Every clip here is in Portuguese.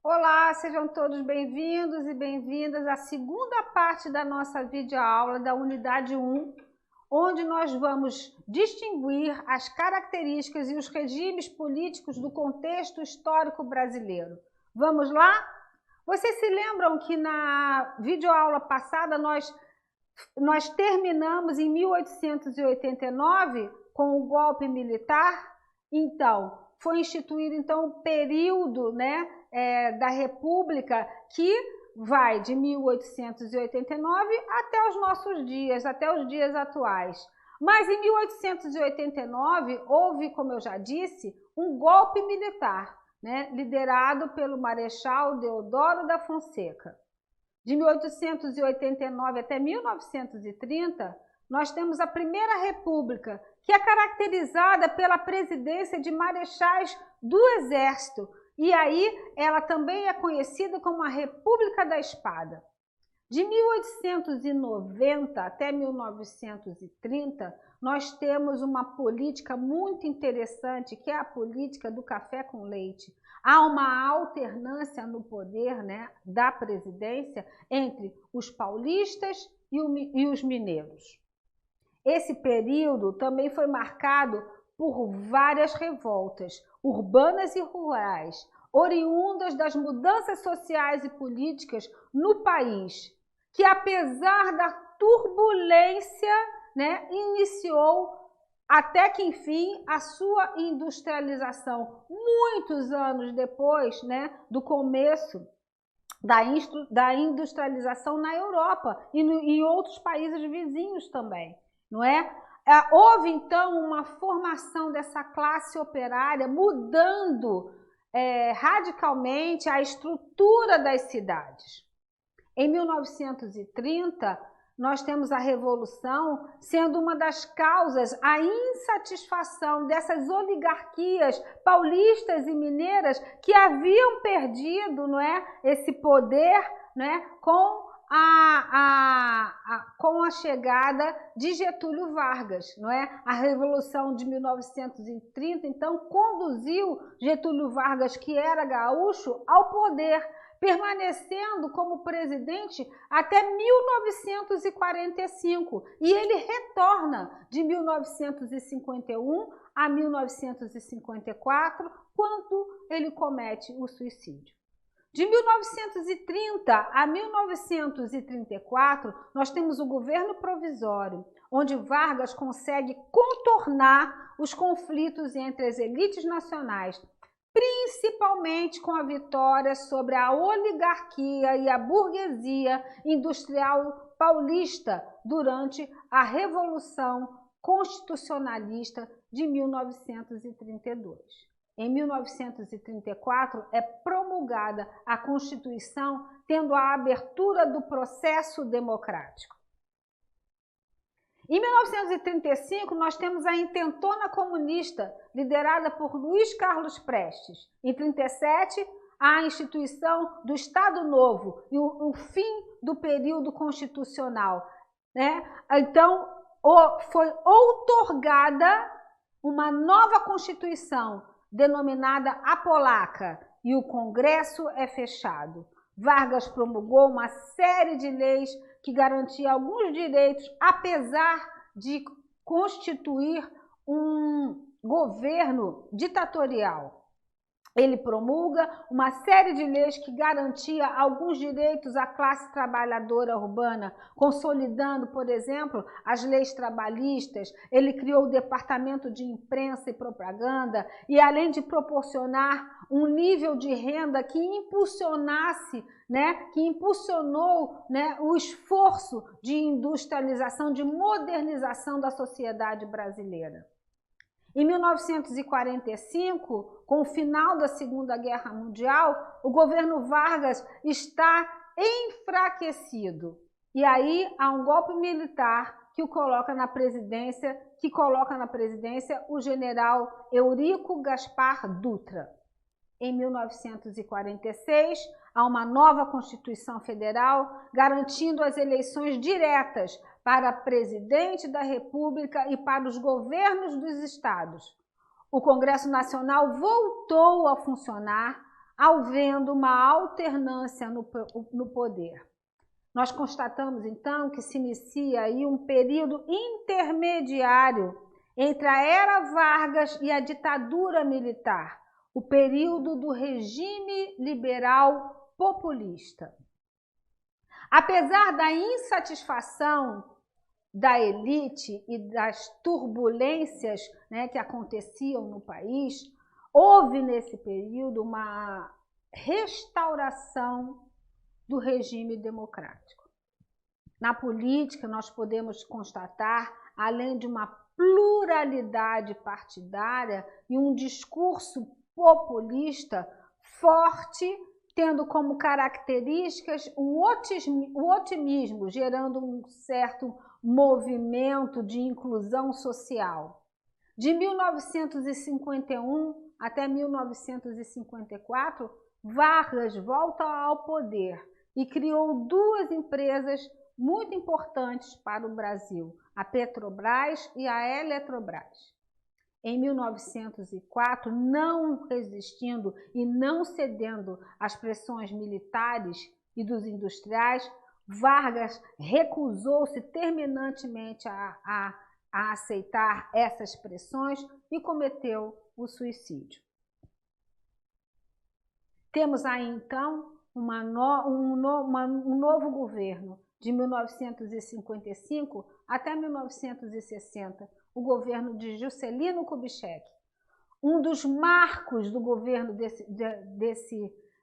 Olá, sejam todos bem-vindos e bem-vindas à segunda parte da nossa videoaula da Unidade 1, onde nós vamos distinguir as características e os regimes políticos do contexto histórico brasileiro. Vamos lá? Vocês se lembram que na videoaula passada nós terminamos em 1889 com o golpe militar? Então, foi instituído o período, da República, que vai de 1889 até os nossos dias, até os dias atuais. Mas em 1889 houve, como eu já disse, um golpe militar, liderado pelo Marechal Deodoro da Fonseca. De 1889 até 1930, nós temos a Primeira República, que é caracterizada pela presidência de marechais do Exército, e aí ela também é conhecida como a República da Espada. De 1890 até 1930, nós temos uma política muito interessante, que é a política do café com leite. Há uma alternância no poder, da presidência entre os paulistas e os mineiros. Esse período também foi marcado por várias revoltas urbanas e rurais, oriundas das mudanças sociais e políticas no país, que apesar da turbulência, iniciou até que, enfim, a sua industrialização, muitos anos depois, do começo da industrialização na Europa e em outros países vizinhos também, não é? Houve, então, uma formação dessa classe operária, mudando radicalmente a estrutura das cidades. Em 1930, nós temos a Revolução sendo uma das causas a insatisfação dessas oligarquias paulistas e mineiras que haviam perdido, esse poder, com a chegada de Getúlio Vargas, A Revolução de 1930, então, conduziu Getúlio Vargas, que era gaúcho, ao poder, permanecendo como presidente até 1945, e ele retorna de 1951 a 1954, quando ele comete o suicídio. De 1930 a 1934, nós temos o governo provisório, onde Vargas consegue contornar os conflitos entre as elites nacionais, principalmente com a vitória sobre a oligarquia e a burguesia industrial paulista durante a Revolução Constitucionalista de 1932. Em 1934, é promulgada a Constituição, tendo a abertura do processo democrático. Em 1935, nós temos a Intentona Comunista, liderada por Luiz Carlos Prestes. Em 1937, a instituição do Estado Novo e o fim do período constitucional. Então, foi outorgada uma nova Constituição, denominada a Polaca, e o Congresso é fechado. Vargas promulgou uma série de leis que garantia alguns direitos, apesar de constituir um governo ditatorial. Ele promulga uma série de leis que garantia alguns direitos à classe trabalhadora urbana, consolidando, por exemplo, as leis trabalhistas. Ele criou o Departamento de Imprensa e Propaganda e, além de proporcionar um nível de renda que impulsionasse, que impulsionou, o esforço de industrialização, de modernização da sociedade brasileira. Em 1945, com o final da Segunda Guerra Mundial, o governo Vargas está enfraquecido. E aí há um golpe militar que coloca na presidência o general Eurico Gaspar Dutra. Em 1946, há uma nova Constituição Federal garantindo as eleições diretas para presidente da República e para os governos dos estados. O Congresso Nacional voltou a funcionar, havendo uma alternância no poder. Nós constatamos, então, que se inicia aí um período intermediário entre a era Vargas e a ditadura militar, o período do regime liberal populista. Apesar da insatisfação da elite e das turbulências, né, que aconteciam no país, houve nesse período uma restauração do regime democrático. Na política, nós podemos constatar, além de uma pluralidade partidária e um discurso populista forte, tendo como características o otimismo, gerando um certo movimento de inclusão social. De 1951 até 1954, Vargas volta ao poder e criou duas empresas muito importantes para o Brasil, a Petrobras e a Eletrobras. Em 1904, não resistindo e não cedendo às pressões militares e dos industriais, Vargas recusou-se terminantemente a aceitar essas pressões e cometeu o suicídio. Temos aí, então, um novo governo de 1955 até 1960, o governo de Juscelino Kubitschek. Um dos marcos do governo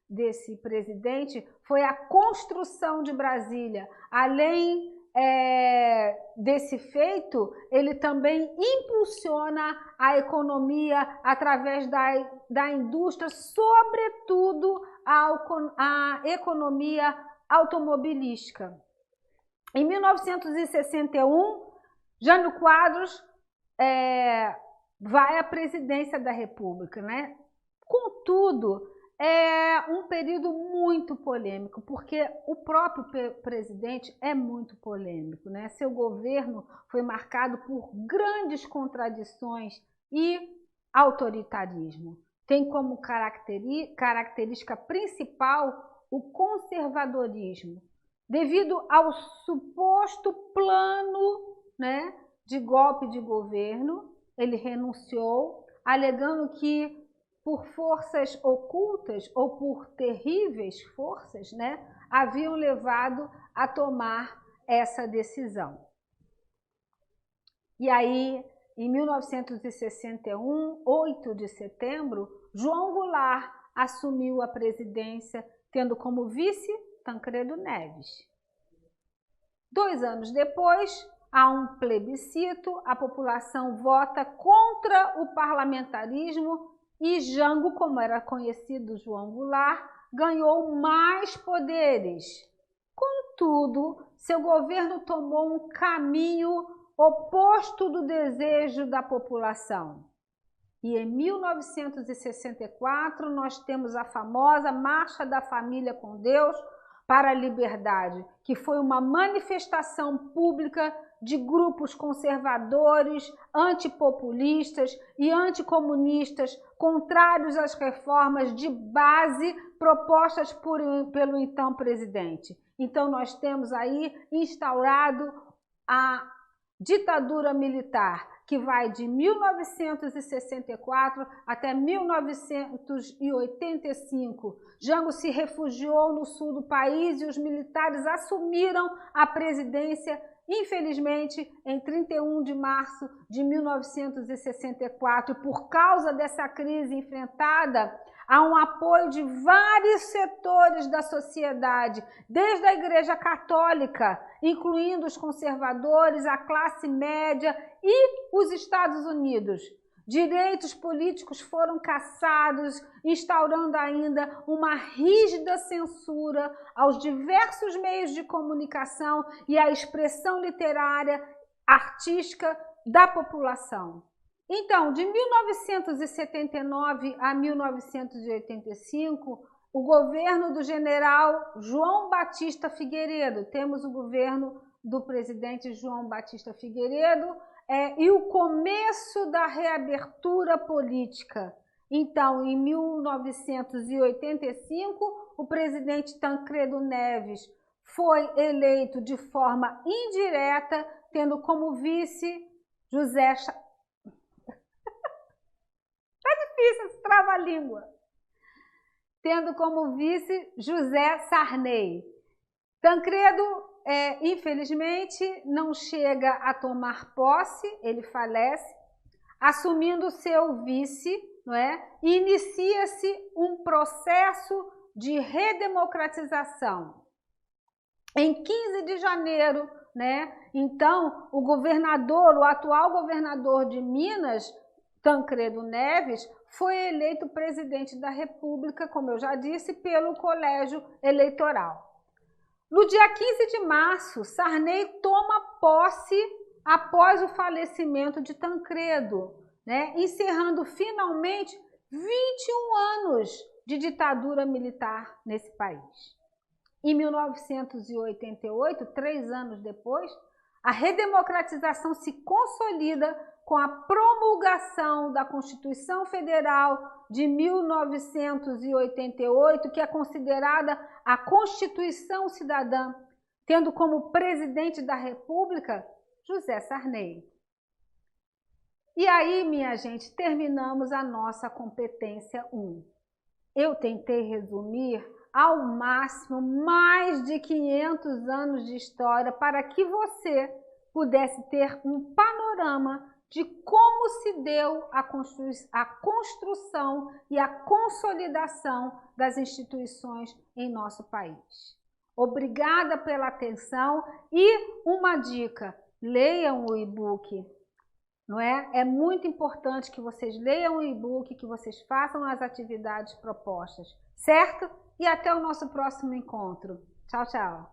desse presidente foi a construção de Brasília. Além desse feito, ele também impulsiona a economia através da indústria, sobretudo a economia automobilística. Em 1961, Jânio Quadros vai à presidência da República, né? Contudo, é um período muito polêmico, porque o próprio presidente é muito polêmico, né? Seu governo foi marcado por grandes contradições e autoritarismo. Tem como característica principal o conservadorismo, devido ao suposto plano, né, de golpe de governo. Ele renunciou, alegando que por forças ocultas ou por terríveis forças, né, haviam levado a tomar essa decisão. E aí, em 1961, 8 de setembro, João Goulart assumiu a presidência, tendo como vice Tancredo Neves. 2 anos depois, há um plebiscito, a população vota contra o parlamentarismo e Jango, como era conhecido João Goulart, ganhou mais poderes. Contudo, seu governo tomou um caminho oposto do desejo da população. E em 1964, nós temos a famosa Marcha da Família com Deus para a Liberdade, que foi uma manifestação pública de grupos conservadores, antipopulistas e anticomunistas, contrários às reformas de base propostas pelo então presidente. Então, nós temos aí instaurado a ditadura militar, que vai de 1964 até 1985. Jango se refugiou no sul do país e os militares assumiram a presidência, infelizmente, em 31 de março de 1964. Por causa dessa crise enfrentada, há um apoio de vários setores da sociedade, desde a Igreja Católica, incluindo os conservadores, a classe média e os Estados Unidos. Direitos políticos foram cassados, instaurando ainda uma rígida censura aos diversos meios de comunicação e à expressão literária, artística da população. Então, de 1979 a 1985, o governo do general João Batista Figueiredo, temos o governo do presidente João Batista Figueiredo, e o começo da reabertura política. Então, em 1985, o presidente Tancredo Neves foi eleito de forma indireta, tendo como vice José... Tá difícil esse trava-língua. Tendo como vice José Sarney. Tancredo, infelizmente, não chega a tomar posse, ele falece, assumindo seu vice, não é? E inicia-se um processo de redemocratização. Em 15 de janeiro, né? Então, o atual governador de Minas, Tancredo Neves, foi eleito presidente da República, como eu já disse, pelo Colégio Eleitoral. No dia 15 de março, Sarney toma posse após o falecimento de Tancredo, né? Encerrando finalmente 21 anos de ditadura militar nesse país. Em 1988, 3 anos depois, a redemocratização se consolida com a promulgação da Constituição Federal de 1988, que é considerada a Constituição Cidadã, tendo como presidente da República José Sarney. E aí, minha gente, terminamos a nossa competência 1. Eu tentei resumir ao máximo mais de 500 anos de história para que você pudesse ter um panorama de como se deu a construção e a consolidação das instituições em nosso país. Obrigada pela atenção e uma dica, leiam o e-book, não é? É muito importante que vocês leiam o e-book, que vocês façam as atividades propostas, certo? E até o nosso próximo encontro. Tchau, tchau!